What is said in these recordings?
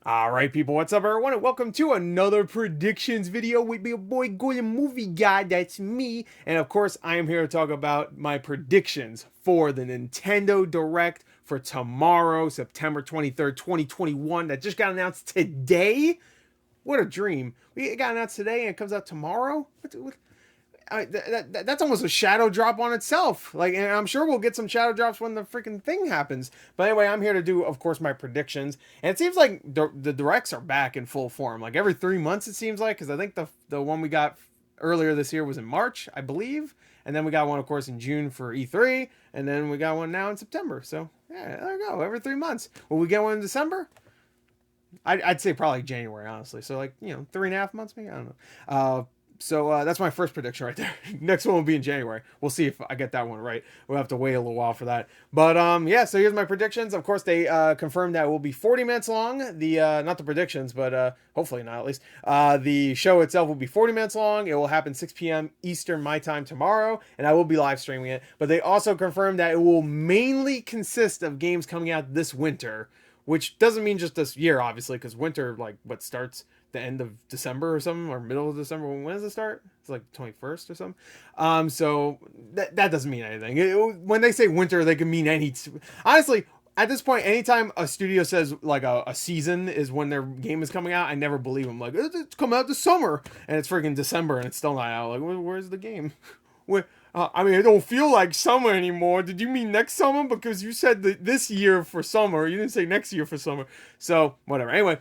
Alright people, what's up everyone, and welcome to another predictions video with your boy GorTheMovieGod, that's me. And of course, I am here to talk about my predictions for the Nintendo Direct for tomorrow, September 23rd, 2021, that just got announced today. What a dream. It got announced today and it comes out tomorrow? That's almost a shadow drop on itself. Like, and I'm sure we'll get some shadow drops when the freaking thing happens. But anyway, I'm here to do, of course, my predictions. And it seems like the directs are back in full form. Like every 3 months, it seems like, because I think the one we got earlier this year was in March, I believe. And then we got one, of course, in June for E3. And then we got one now in September. So, yeah, there you go. Every 3 months. Will we get one in December? I'd say probably January, honestly. So, like, 3.5 months, maybe? I don't know. So that's my first prediction right there. Next one will be in January. We'll see if I get that one right. We'll have to wait a little while for that. But yeah, so here's my predictions. Of course, they confirmed that it will be 40 minutes long. The not the predictions, but hopefully not at least. The show itself will be 40 minutes long. It will happen 6 p.m. Eastern my time tomorrow, and I will be live streaming it. But they also confirmed that it will mainly consist of games coming out this winter, which doesn't mean just this year, obviously, because winter, like, what starts the end of December or something, or middle of December. When does it start? It's like 21st or something. So that doesn't mean anything. When they say winter, they can mean any. Honestly, at this point, anytime a studio says like a season is when their game is coming out, I never believe them. Like, it's coming out this summer, and it's freaking December, and it's still not out. Like, where's the game? Where, I mean, it don't feel like summer anymore. Did you mean next summer? Because you said this year for summer. You didn't say next year for summer. So whatever. Anyway,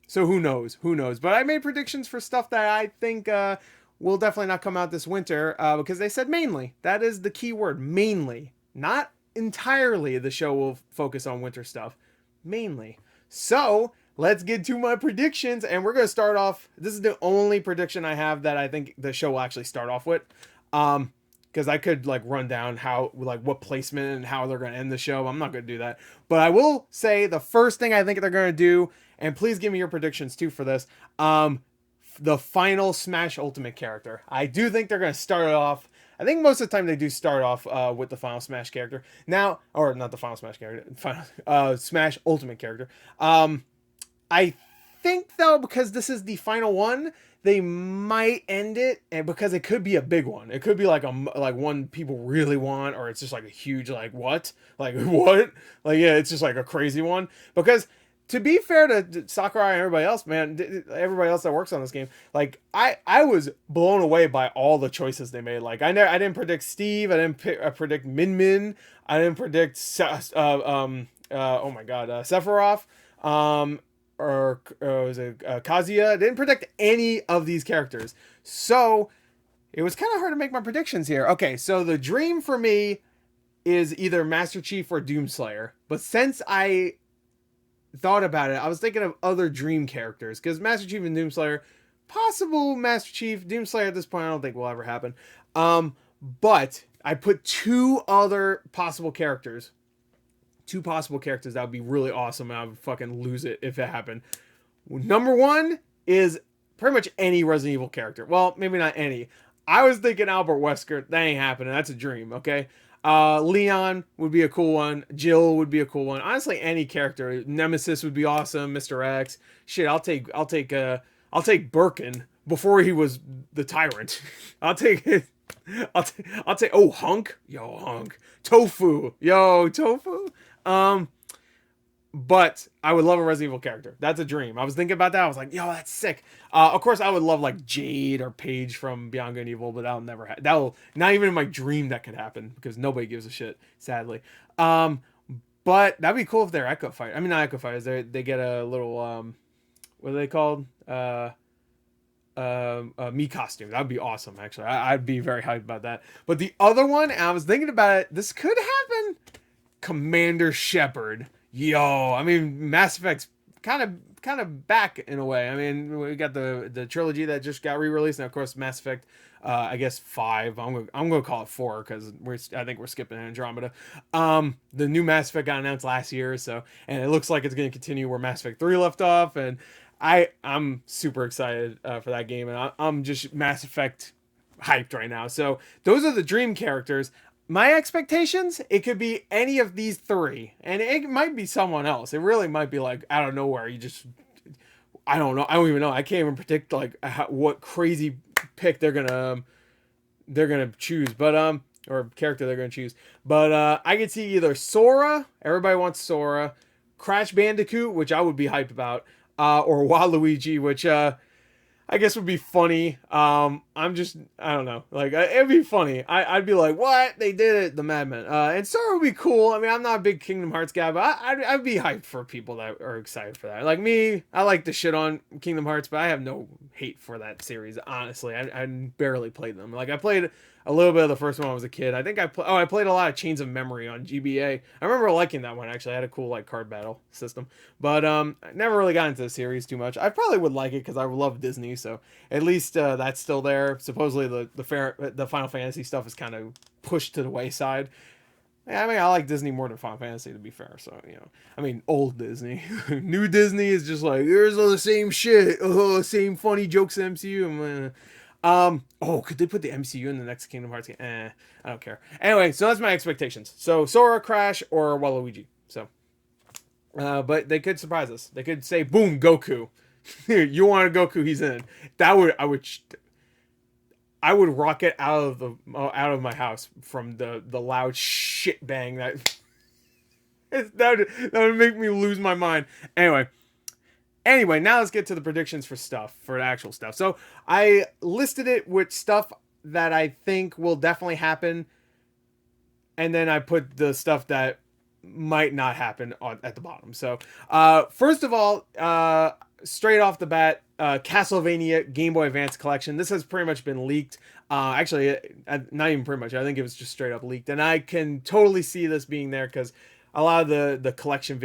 so who knows? Who knows? But I made predictions for stuff that I think will definitely not come out this winter because they said mainly. That is the key word, mainly. Not entirely the show will focus on winter stuff. Mainly. So let's get to my predictions, and we're going to start off. This is the only prediction I have that I think the show will actually start off with. Because I could like run down how, like, what placement and how they're going to end the show. I'm not going to do that. But I will say the first thing I think they're going to do, and please give me your predictions too for this, the final Smash Ultimate character. I do think they're going to start it off. I think most of the time they do start off with the final Smash character. Now, or not the final Smash character, final Smash Ultimate character. I think though, because this is the final one, they might end it, and because it could be a big one. It could be like like one people really want, or it's just like a huge like what? Like what? Like, yeah, it's just like a crazy one. Because to be fair to Sakurai and everybody else, man, everybody else that works on this game, like I was blown away by all the choices they made. Like I didn't predict Steve, I didn't predict Min Min, I didn't predict oh my god, Sephiroth, or was it Kazuya? I didn't predict any of these characters, so it was kind of hard to make my predictions here. Okay, so the dream for me is either Master Chief or Doomslayer, but since I thought about it, I was thinking of other dream characters, because Master Chief and Doomslayer, possible Master Chief, Doomslayer at this point I don't think will ever happen. But I put two other possible characters. Two possible characters that would be really awesome, and I would fucking lose it if it happened. Number one is pretty much any Resident Evil character. Well, maybe not any. I was thinking Albert Wesker. That ain't happening. That's a dream, okay? Leon would be a cool one. Jill would be a cool one. Honestly, any character. Nemesis would be awesome. Mr. X. Shit, I'll take Birkin before he was the tyrant. I'll take it. I'll take oh Hunk. Yo, Hunk. Tofu. Yo, Tofu. But I would love a Resident Evil character. That's a dream. I was thinking about that. I was like, yo, that's sick. Of course, I would love like Jade or Paige from Beyond Good and Evil, but that'll never happen. That'll not even in my dream that could happen, because nobody gives a shit, sadly. But that'd be cool if they're Echo Fighters. I mean, not Echo Fighters. They get a little what are they called? Me costume. That'd be awesome. Actually, I'd be very hyped about that. But the other one, and I was thinking about it. This could happen. Commander Shepard. Yo, I mean, Mass Effect's kind of back in a way. I mean, we got the trilogy that just got re-released, and of course Mass Effect, I guess 5. I'm gonna call it 4 because I think we're skipping Andromeda. The new Mass Effect got announced last year, so, and it looks like it's gonna continue where Mass Effect 3 left off, and I'm super excited for that game, and I'm just Mass Effect hyped right now. So those are the dream characters. My expectations, it could be any of these three, and it might be someone else. It really might be like out of nowhere. You just, I don't know. I don't even know. I can't even predict like what crazy pick they're gonna choose, but or character they're gonna choose. But I could see either Sora. Everybody wants Sora. Crash Bandicoot, which I would be hyped about, or Waluigi, which I guess would be funny. I don't know. Like, it'd be funny. I'd be like, what? They did it, the Madman. And Sora would be cool. I mean, I'm not a big Kingdom Hearts guy, but I'd be hyped for people that are excited for that. Like me, I like to shit on Kingdom Hearts, but I have no hate for that series, honestly. I barely played them. Like, I played a little bit of the first one when I was a kid. I think I played a lot of Chains of Memory on GBA. I remember liking that one, actually. I had a cool, like, card battle system. But I never really got into the series too much. I probably would like it because I love Disney, so at least that's still there. Supposedly the Final Fantasy stuff is kind of pushed to the wayside. Yeah, I mean, I like Disney more than Final Fantasy, to be fair. So, I mean, old Disney. New Disney is just like, here's all the same shit. Oh, same funny jokes in MCU. Oh, could they put the MCU in the next Kingdom Hearts game? I don't care. Anyway, so that's my expectations. So, Sora, Crash, or Waluigi. So, but they could surprise us. They could say, boom, Goku. You want a Goku, he's in. I would rocket out of my house from the loud shit bang that would make me lose my mind. Anyway, now let's get to the predictions for the actual stuff. So I listed it with stuff that I think will definitely happen, and then I put the stuff that might not happen at the bottom. So first of all, straight off the bat, Castlevania Game Boy Advance Collection. This has pretty much been leaked. Actually, not even pretty much. I think it was just straight up leaked. And I can totally see this being there because a lot of the collection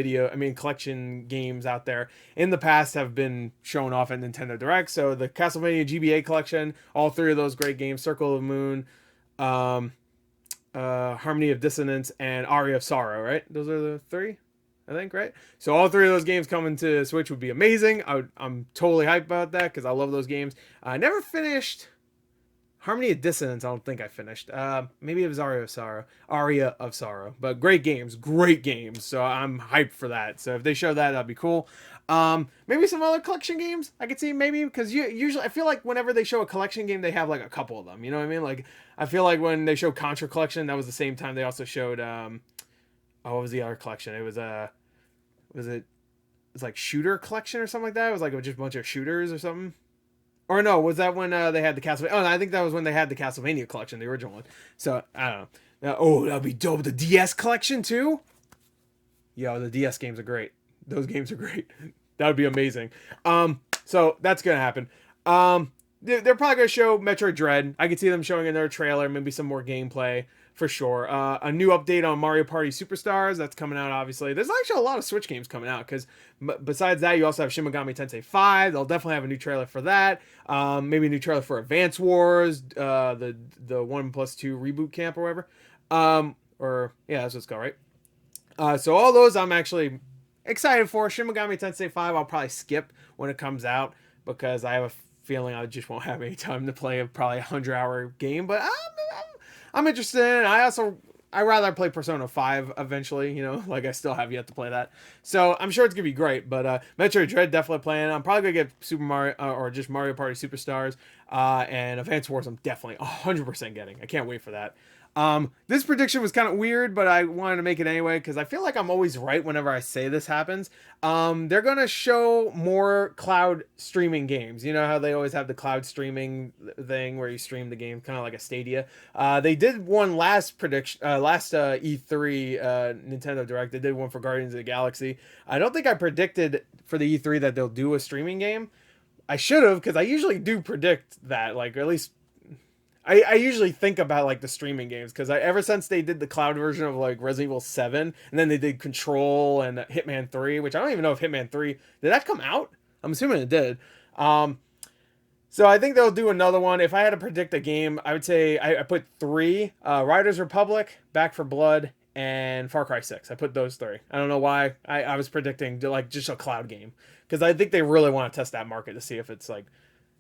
games out there in the past have been shown off at Nintendo Direct. So the Castlevania GBA Collection, all three of those great games, Circle of the Moon, Harmony of Dissonance, and Aria of Sorrow, right? Those are the three, I think, right? So all three of those games coming to Switch would be amazing. I'm totally hyped about that because I love those games. I never finished Harmony of Dissonance. I don't think I finished. Maybe it was Aria of Sorrow. But great games. So I'm hyped for that. So if they show that, that'd be cool. Maybe some other collection games I could see, maybe, because usually I feel like whenever they show a collection game, they have like a couple of them. You know what I mean? Like, I feel like when they show Contra Collection, that was the same time they also showed what was the other collection? It was like Shooter Collection or something like that. It was like just a bunch of shooters or something. Or no, was that when they had the Castlevania? Oh, no, I think that was when they had the Castlevania Collection, the original one. So I don't know. That'd be dope. The DS Collection too. Yo, the DS games are great. Those games are great. That would be amazing. So that's gonna happen. They're probably gonna show Metroid Dread. I could see them showing another trailer, maybe some more gameplay for sure. A new update on Mario Party Superstars that's coming out. Obviously, there's actually a lot of Switch games coming out because besides that, you also have Shin Megami Tensei 5. They'll definitely have a new trailer for that. Maybe a new trailer for Advance Wars, the 1+2 reboot camp or whatever. That's what it's called, right? So all those I'm actually excited for. Shin Megami Tensei 5 I'll probably skip when it comes out because I have a feeling I just won't have any time to play a probably 100-hour game, but I'm interested in it. I rather play Persona 5 eventually, like I still have yet to play that. So I'm sure it's going to be great, but Metroid Dread definitely playing. I'm probably going to get Super Mario or just Mario Party Superstars, and Advance Wars I'm definitely 100% getting. I can't wait for that. This prediction was kind of weird, but I wanted to make it anyway because I feel like I'm always right whenever I say this happens. They're going to show more cloud streaming games. You know how they always have the cloud streaming thing where you stream the game, kind of like a Stadia. They did one last E3 Nintendo Direct. They did one for Guardians of the Galaxy. I don't think I predicted for the E3 that they'll do a streaming game. I should have, because I usually do predict that, like, or at least I usually think about like the streaming games because ever since they did the cloud version of like Resident Evil 7 and then they did Control and Hitman 3, which I don't even know if Hitman 3 did that come out. I'm assuming it did. So I think they'll do another one. If I had to predict a game, I would say I put 3: Riders Republic, Back 4 Blood, and Far Cry 6. I put those 3. I don't know why. I was predicting like just a cloud game because I think they really want to test that market to see if it's like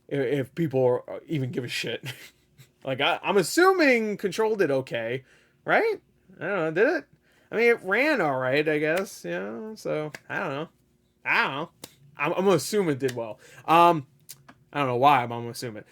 if people even give a shit. Like, I'm assuming Control did okay, right? I don't know. Did it? I mean, it ran all right, I guess. So I don't know. I don't know. I'm gonna assume it did well. I don't know why, but I'm gonna assume it.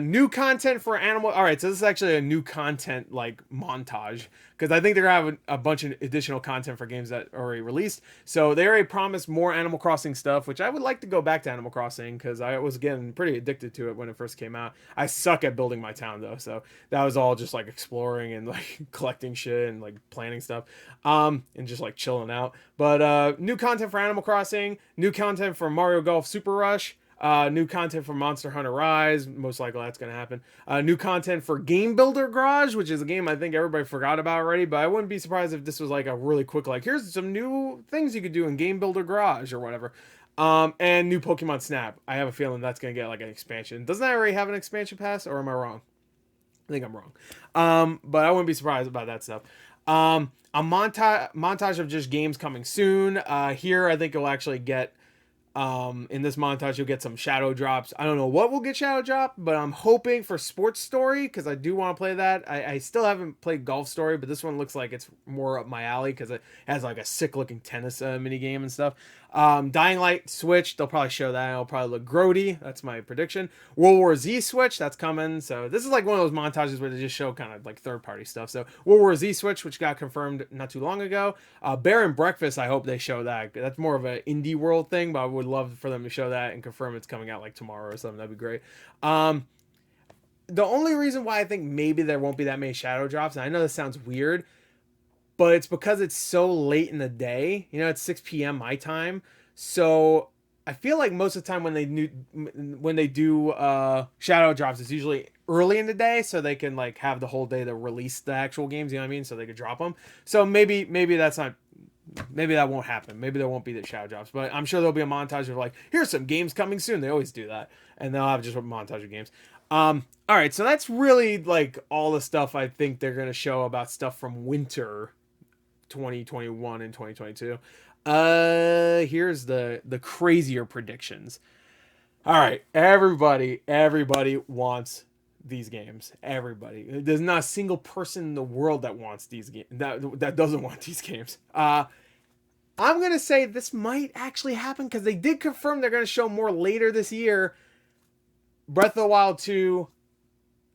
New content for Animal. All right, so this is actually a new content like montage because I think they're gonna have a bunch of additional content for games that are already released. So they already promised more Animal Crossing stuff, which I would like to go back to Animal Crossing because I was getting pretty addicted to it when it first came out. I suck at building my town though, so that was all just like exploring and like collecting shit and like planning stuff, and just like chilling out. But new content for Animal Crossing, new content for Mario Golf Super Rush. New content for Monster Hunter Rise. Most likely that's going to happen. New content for Game Builder Garage, which is a game I think everybody forgot about already, but I wouldn't be surprised if this was like a really quick, like, here's some new things you could do in Game Builder Garage or whatever. And new Pokemon Snap. I have a feeling that's going to get like an expansion. Doesn't that already have an expansion pass, or am I wrong? I think I'm wrong. But I wouldn't be surprised about that stuff. A montage of just games coming soon. Here, I think you'll actually get in this montage you'll get some shadow drops. I don't know what will get shadow drop, but I'm hoping for Sports Story because I do want to play that. I still haven't played Golf Story, but this one looks like it's more up my alley because it has like a sick looking tennis mini game and stuff. Dying Light Switch, they'll probably show that. It'll probably look grody. That's my prediction. World War Z Switch, that's coming. So this is like one of those montages where they just show kind of like third party stuff. So World War Z Switch, which got confirmed not too long ago. Bear and Breakfast, I hope they show that. That's more of an indie world thing, but I would love for them to show that and confirm it's coming out like tomorrow or something. That'd be great. The only reason why I think maybe there won't be that many shadow drops, and I know this sounds weird, but it's because it's so late in the day. It's 6 p.m. my time. So I feel like most of the time when they do shadow drops, it's usually early in the day, so they can like have the whole day to release the actual games. You know what I mean? So they could drop them. So maybe that's not. Maybe that won't happen. Maybe there won't be the shadow drops, but I'm sure there'll be a montage of like, here's some games coming soon. They always do that, and they'll have just a montage of games. All right, so that's really like all the stuff I think they're gonna show about stuff from winter 2021 and 2022. Here's the crazier predictions. All right, everybody wants these games. Everybody. There's not a single person in the world that wants these games that doesn't want these games. I'm gonna say this might actually happen because they did confirm they're gonna show more later this year. Breath of the Wild 2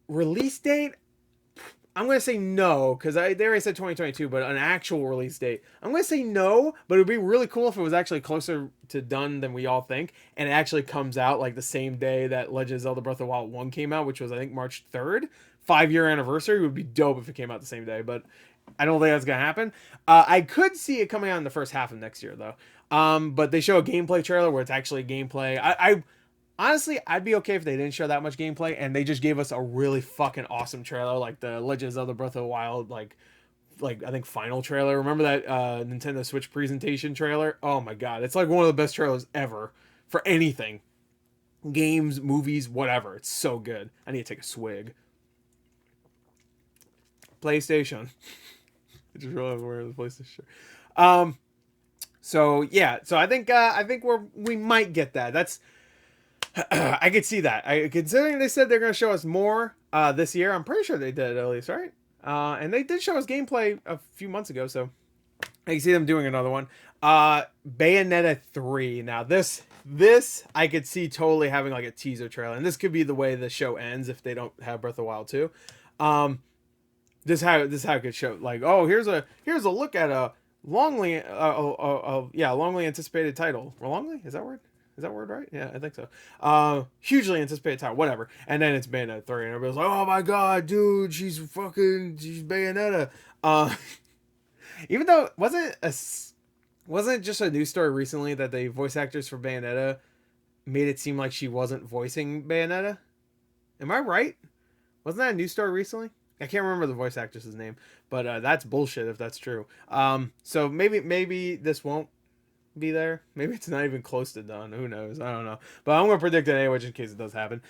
release date. I'm going to say no, because they already said 2022, but an actual release date. I'm going to say no, but it would be really cool if it was actually closer to done than we all think, and it actually comes out like the same day that Legend of Zelda Breath of the Wild 1 came out, which was, I think, March 3rd. 5-year anniversary. It would be dope if it came out the same day, but I don't think that's going to happen. I could see it coming out in the first half of next year, though. But they show a gameplay trailer where it's actually gameplay. Honestly, I'd be okay if they didn't show that much gameplay and they just gave us a really fucking awesome trailer, like the Legend of Zelda Breath of the Wild, like I think final trailer. Remember that Nintendo Switch presentation trailer? Oh my god, it's like one of the best trailers ever for anything, games, movies, whatever. It's so good. I need to take a swig. PlayStation. I just realized we're the PlayStation. So yeah, so I think we might get that. That's I could see that. Considering they said they're going to show us more this year, I'm pretty sure they did at least, right? And they did show us gameplay a few months ago, so I can see them doing another one. Bayonetta 3. Now this I could see totally having like a teaser trailer, and this could be the way the show ends if they don't have Breath of the Wild 2. This is how it could show like, oh, here's a look at a longly anticipated title. Longly? Is that word? Is that word right? Yeah, I think so. Hugely anticipated title, whatever. And then it's Bayonetta 3, and everybody's like, oh my god, dude, she's Bayonetta. Even though, wasn't it just a news story recently that the voice actors for Bayonetta made it seem like she wasn't voicing Bayonetta? Am I right? Wasn't that a news story recently? I can't remember the voice actress's name, but that's bullshit if that's true. So maybe this won't be there. Maybe it's not even close to done. Who knows? I don't know. But I'm gonna predict it anyway, just in case it does happen.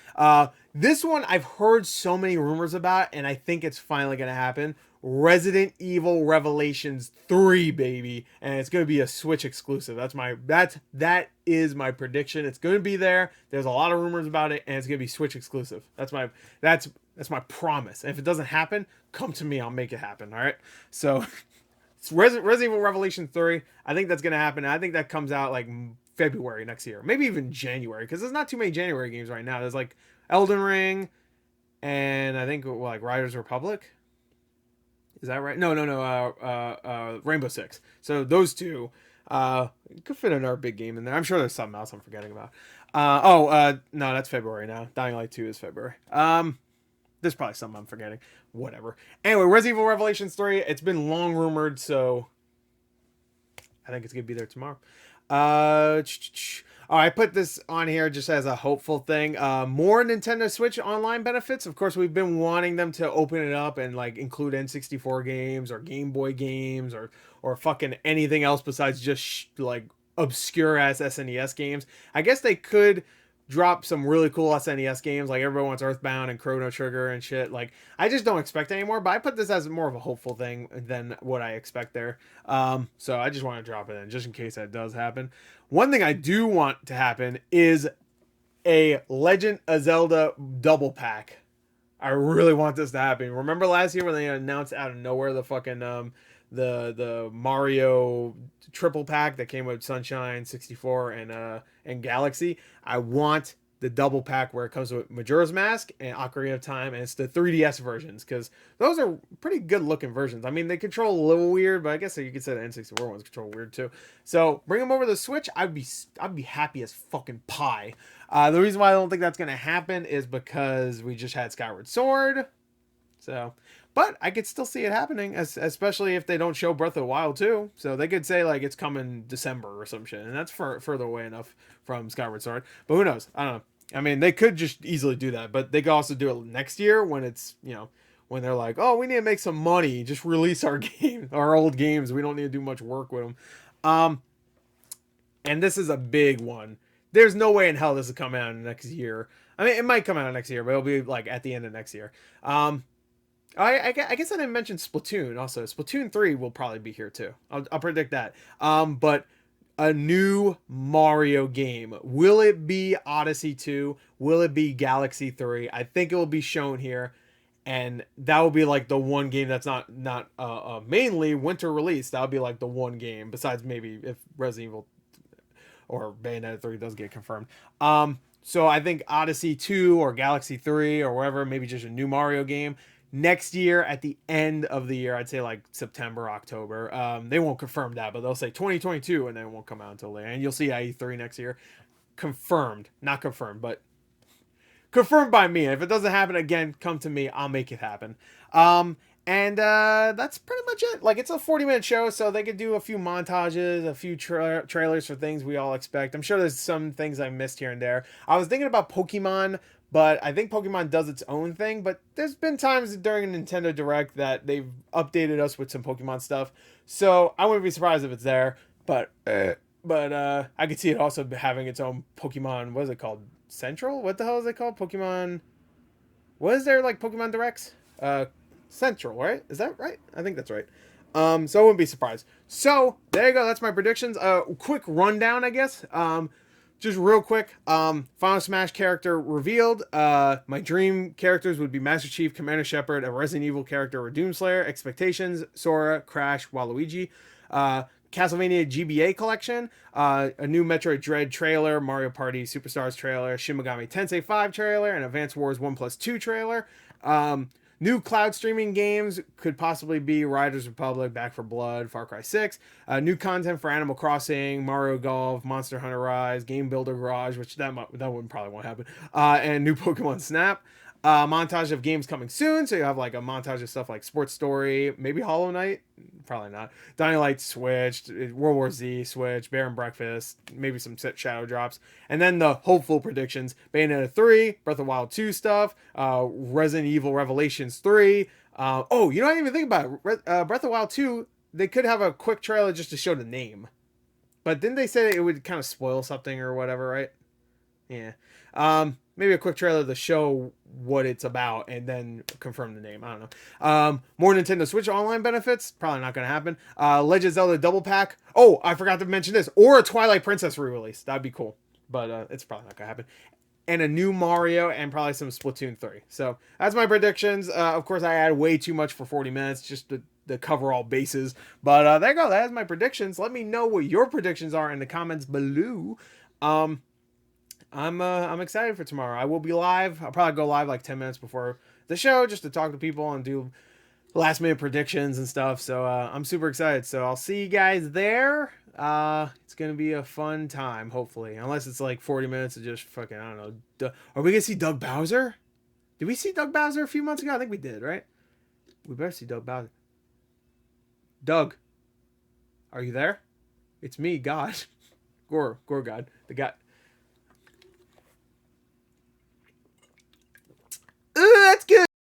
This one I've heard so many rumors about, and I think it's finally gonna happen. Resident Evil Revelations 3, baby, and it's gonna be a Switch exclusive. That is my prediction. It's gonna be there. There's a lot of rumors about it, and it's gonna be Switch exclusive. That's That's my promise. And if it doesn't happen, come to me. I'll make it happen. All right. So it's Resident Evil Revelation 3. I think that's gonna happen. I think that comes out like February next year, maybe even January, because there's not too many January games right now. There's like Elden Ring, and I think like Riders Republic. Is that right? No. Rainbow Six. So those two, could fit another big game in there. I'm sure there's something else I'm forgetting about. No, that's February now. Dying Light 2 is February. There's probably something I'm forgetting. Whatever. Anyway, Resident Evil Revelations 3. It's been long rumored, so I think it's gonna be there tomorrow. I put this on here just as a hopeful thing. More Nintendo Switch online benefits. Of course, we've been wanting them to open it up and like include N64 games or Game Boy games or fucking anything else besides just like obscure ass SNES games. I guess they could drop some really cool SNES games, like everybody wants Earthbound and Chrono Trigger and shit. Like, I just don't expect anymore, but I put this as more of a hopeful thing than what I expect there. So I just want to drop it in just in case that does happen. One thing I do want to happen is a Legend of Zelda double pack. I really want this to happen. Remember last year when they announced out of nowhere the fucking the Mario triple pack that came with Sunshine 64 and Galaxy? I want the double pack where it comes with Majora's Mask and Ocarina of Time, and it's the 3DS versions, because those are pretty good looking versions. I mean, they control a little weird, but I guess you could say the N64 ones control weird too. So bring them over to the Switch. I'd be happy as fucking pie. The reason why I don't think that's gonna happen is because we just had Skyward Sword. So, but I could still see it happening, especially if they don't show Breath of the Wild too. So they could say like it's coming December or some shit, and that's further away enough from Skyward Sword. But who knows? I don't know. I mean, they could just easily do that, but they could also do it next year when it's, you know, when they're like, oh, we need to make some money, just release our game, our old games. We don't need to do much work with them. And this is a big one. There's no way in hell this will come out next year. I mean, it might come out next year, but it'll be like at the end of next year. I guess I didn't mention Splatoon also. Splatoon 3 will probably be here too. I'll predict that. But a new Mario game. Will it be Odyssey 2? Will it be Galaxy 3? I think it will be shown here. And that will be like the one game that's not mainly winter release. That'll be like the one game, besides maybe if Resident Evil or Bayonetta 3 does get confirmed. So I think Odyssey 2 or Galaxy 3 or wherever, maybe just a new Mario game. Next year, at the end of the year, I'd say like September, October. They won't confirm that, but they'll say 2022, and then it won't come out until later. And you'll see IE3 next year. Confirmed. Not confirmed, but confirmed by me. If it doesn't happen again, come to me. I'll make it happen. And that's pretty much it. Like, it's a 40-minute show, so they could do a few montages, a few trailers for things we all expect. I'm sure there's some things I missed here and there. I was thinking about Pokemon, but I think Pokemon does its own thing. But there's been times during a Nintendo Direct that they've updated us with some Pokemon stuff. So I wouldn't be surprised if it's there. But I could see it also having its own Pokemon. What is it called? Central? What the hell is it called? Pokemon. What is there like Pokemon Directs? Central, right? Is that right? I think that's right. So I wouldn't be surprised. So there you go. That's my predictions. Quick rundown, I guess. Just real quick. Final Smash character revealed. My dream characters would be Master Chief, Commander Shepard, a Resident Evil character, or Doomslayer. Expectations: Sora, Crash, Waluigi. Castlevania GBA collection. A new Metroid Dread trailer. Mario Party Superstars trailer. Shin Megami Tensei 5 trailer. And Advance Wars 1+2 trailer. New cloud streaming games could possibly be Riders Republic, Back 4 Blood, Far Cry 6. New content for Animal Crossing, Mario Golf, Monster Hunter Rise, Game Builder Garage, which that wouldn't probably won't happen. And new Pokemon Snap. Montage of games coming soon, so you have like a montage of stuff like Sports Story, maybe Hollow Knight, probably not. Dying Light Switch, World War Z Switch, Bear and Breakfast, maybe some shadow drops, and then the hopeful predictions: Bayonetta 3, Breath of the Wild 2 stuff, Resident Evil Revelations 3. Oh, you know, I didn't even think about it. Breath of the Wild 2. They could have a quick trailer just to show the name, but didn't they say it would kind of spoil something or whatever, right? Yeah. Maybe a quick trailer to show what it's about and then confirm the name. I don't know. More Nintendo Switch online benefits. Probably not going to happen. Legend of Zelda double pack. Oh, I forgot to mention this. Or a Twilight Princess re-release. That'd be cool. But it's probably not going to happen. and a new Mario, and probably some Splatoon 3. So that's my predictions. Of course, I had way too much for 40 minutes just to cover all bases. But there you go. That's my predictions. Let me know what your predictions are in the comments below. Um, I'm excited for tomorrow. I will be live. I'll probably go live like 10 minutes before the show just to talk to people and do last minute predictions and stuff. So I'm super excited. So I'll see you guys there. It's gonna be a fun time, hopefully. Unless it's like 40 minutes of just fucking, I don't know. Are we gonna see Doug Bowser? Did we see Doug Bowser a few months ago? I think we did, right? We better see Doug Bowser. Doug, are you there? It's me, God. God, the guy.